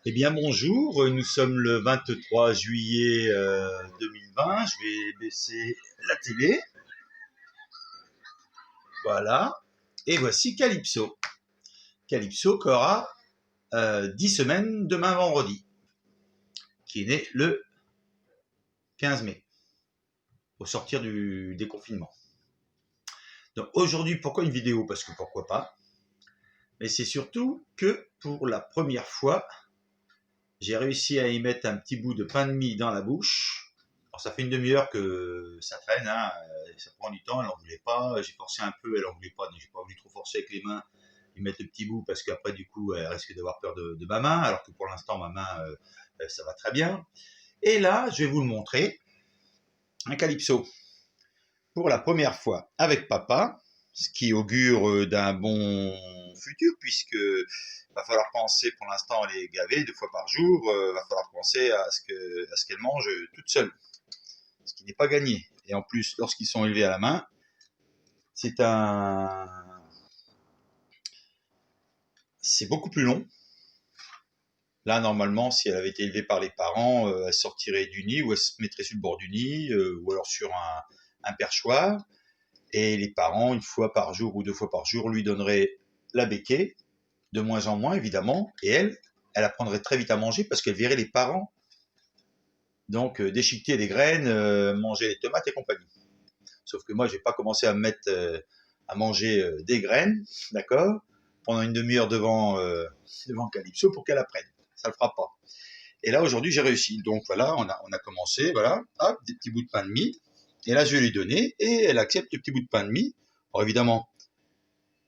Eh bien bonjour, nous sommes le 23 juillet 2020, je vais baisser la télé, voilà, et voici Calypso. Calypso qui aura 10 semaines demain vendredi, qui est né le 15 mai, au sortir du déconfinement. Donc aujourd'hui, pourquoi une vidéo? Parce que pourquoi pas, mais c'est surtout que pour la première fois, j'ai réussi à y mettre un petit bout de pain de mie dans la bouche. Alors ça fait une demi-heure que ça traîne, hein, ça prend du temps, elle n'en voulait pas, j'ai forcé un peu, elle n'en voulait pas, donc j'ai pas voulu trop forcer avec les mains, y mettre le petit bout, parce qu'après du coup elle risque d'avoir peur de ma main, alors que pour l'instant ma main ça va très bien. Et là je vais vous le montrer, un calypso, pour la première fois avec papa, ce qui augure d'un bon futur, puisque va falloir penser, pour l'instant elle est gavée 2 fois par jour, va falloir penser à ce qu'elle mange toute seule, ce qui n'est pas gagné. Et en plus, lorsqu'ils sont élevés à la main, c'est beaucoup plus long. Là, normalement, si elle avait été élevée par les parents, elle sortirait du nid, ou elle se mettrait sur le bord du nid, ou alors sur un perchoir. Et les parents, 1 fois par jour ou 2 fois par jour, lui donneraient la béquée, de moins en moins évidemment, et elle apprendrait très vite à manger parce qu'elle verrait les parents donc déchiqueter des graines, manger les tomates et compagnie. Sauf que moi, j'ai pas commencé à me mettre à manger des graines, d'accord, pendant une demi-heure devant Calypso pour qu'elle apprenne. Ça le fera pas. Et là, aujourd'hui, j'ai réussi. Donc voilà, on a commencé, voilà, hop, des petits bouts de pain de mie. Et là, je vais lui donner, et elle accepte le petit bout de pain de mie. Alors évidemment,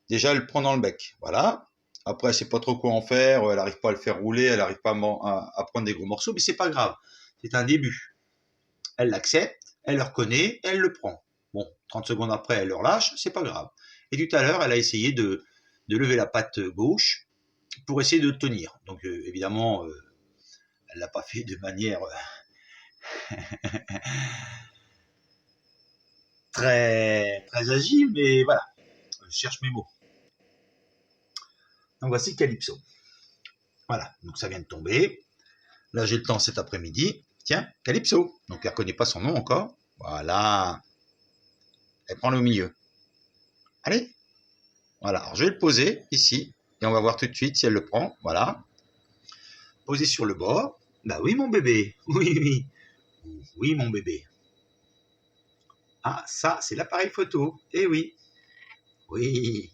déjà, elle le prend dans le bec, voilà. Après, elle sait pas trop quoi en faire, elle n'arrive pas à le faire rouler, elle n'arrive pas à prendre des gros morceaux, mais c'est pas grave. C'est un début. Elle l'accepte, elle le reconnaît, elle le prend. Bon, 30 secondes après, elle le relâche, c'est pas grave. Et tout à l'heure, elle a essayé de lever la patte gauche pour essayer de tenir. Donc évidemment, elle l'a pas fait de manière très très agile, mais voilà, je cherche mes mots. Donc voici Calypso. Voilà, donc ça vient de tomber. Là, j'ai le temps cet après-midi. Tiens, Calypso. Donc elle ne connaît pas son nom encore. Voilà. Elle prend le milieu. Allez. Voilà. Alors, je vais le poser ici. Et on va voir tout de suite si elle le prend. Voilà. Poser sur le bord. Bah oui, mon bébé. Oui, oui. Oui, mon bébé. Ah, ça, c'est l'appareil photo. Eh oui. Oui.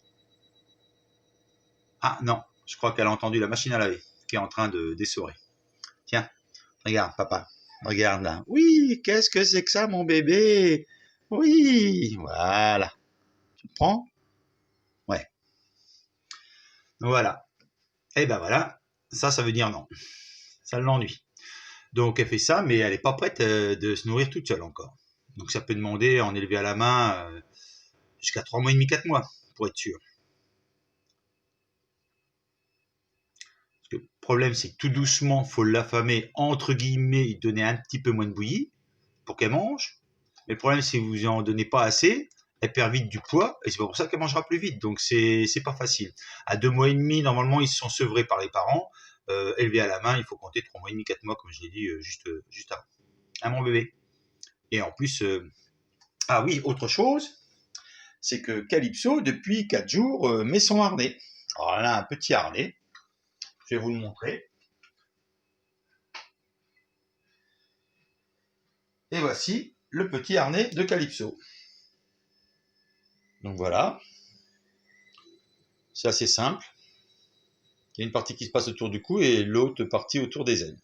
Ah non, je crois qu'elle a entendu la machine à laver qui est en train de d'essorer. Tiens, regarde, papa. Regarde là. Oui, qu'est-ce que c'est que ça, mon bébé? Oui, voilà. Tu le prends? Ouais. Voilà. Et ben voilà. Ça veut dire non. Ça l'ennuie. Donc elle fait ça, mais elle n'est pas prête de se nourrir toute seule encore. Donc ça peut demander en élever à la main jusqu'à 3 mois et demi, 4 mois, pour être sûr. Parce que le problème, c'est que tout doucement, il faut l'affamer, entre guillemets, donner un petit peu moins de bouillie pour qu'elle mange. Mais le problème, c'est que vous en donnez pas assez, elle perd vite du poids, et c'est pour ça qu'elle mangera plus vite. Donc c'est pas facile. À 2 mois et demi, normalement, ils sont sevrés par les parents. Élevés à la main, il faut compter 3 mois et demi, 4 mois, comme je l'ai dit juste avant. À mon bébé. Et en plus, ah oui, autre chose, c'est que Calypso, depuis 4 jours, met son harnais. Alors elle a un petit harnais, je vais vous le montrer. Et voici le petit harnais de Calypso. Donc voilà, c'est assez simple. Il y a une partie qui se passe autour du cou et l'autre partie autour des ailes.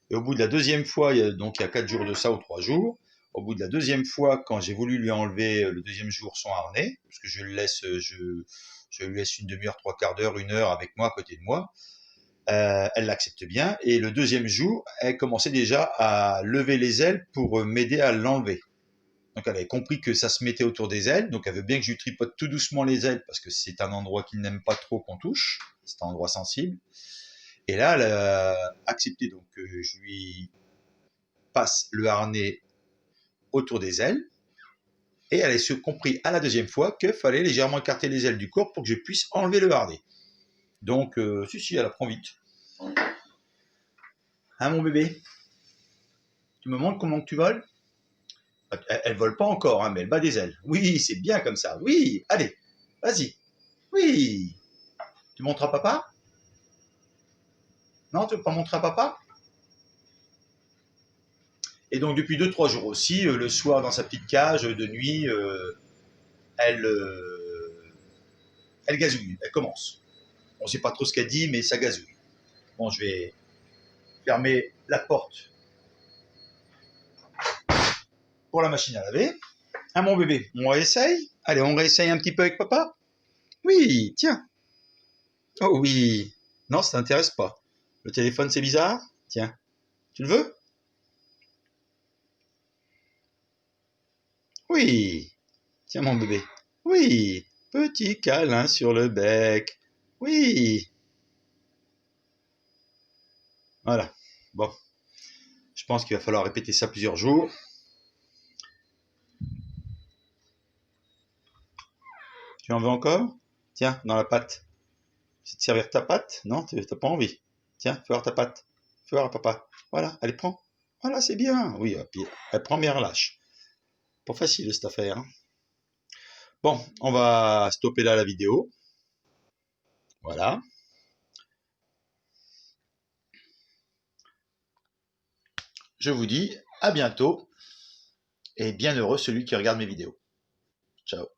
Et au bout de la deuxième fois, donc il y a 4 jours de ça ou 3 jours, au bout de la deuxième fois, quand j'ai voulu lui enlever le deuxième jour son harnais, parce que je lui laisse une demi-heure, 3/4 d'heure, 1 heure avec moi, à côté de moi, elle l'accepte bien. Et le deuxième jour, elle commençait déjà à lever les ailes pour m'aider à l'enlever. Donc elle avait compris que ça se mettait autour des ailes, donc elle veut bien que je lui tripote tout doucement les ailes, parce que c'est un endroit qu'il n'aime pas trop qu'on touche, c'est un endroit sensible. Et là, elle a accepté, donc je lui passe le harnais autour des ailes, et elle a compris à la deuxième fois qu'il fallait légèrement écarter les ailes du corps pour que je puisse enlever le harnais. Donc, si, elle apprend vite. Hein, mon bébé? Tu me montres comment que tu voles? Elle vole pas encore, hein, mais elle bat des ailes. Oui, c'est bien comme ça. Oui, allez, vas-y. Oui. Tu montres à papa? Non, tu veux pas montrer à papa? Et donc depuis 2-3 jours aussi, le soir dans sa petite cage de nuit, elle, elle gazouille, elle commence. On ne sait pas trop ce qu'elle dit, mais ça gazouille. Bon, je vais fermer la porte pour la machine à laver. Hein, mon bébé, on réessaye? Allez, on réessaye un petit peu avec papa? Oui, tiens. Oh oui. Non, ça t'intéresse pas. Le téléphone, c'est bizarre? Tiens. Tu le veux? Oui. Tiens, mon bébé. Oui. Petit câlin sur le bec. Oui. Voilà. Bon. Je pense qu'il va falloir répéter ça plusieurs jours. Tu en veux encore? Tiens, dans la pâte. C'est de servir ta pâte? Non, t'as pas envie. Tiens, fais voir ta pâte. Fais voir à papa. Voilà, allez, prends. Voilà, c'est bien. Oui, puis elle prend bien, relâche. Pas facile cette affaire, hein. Bon, on va stopper là la vidéo. Voilà. Je vous dis à bientôt et bien heureux celui qui regarde mes vidéos. Ciao.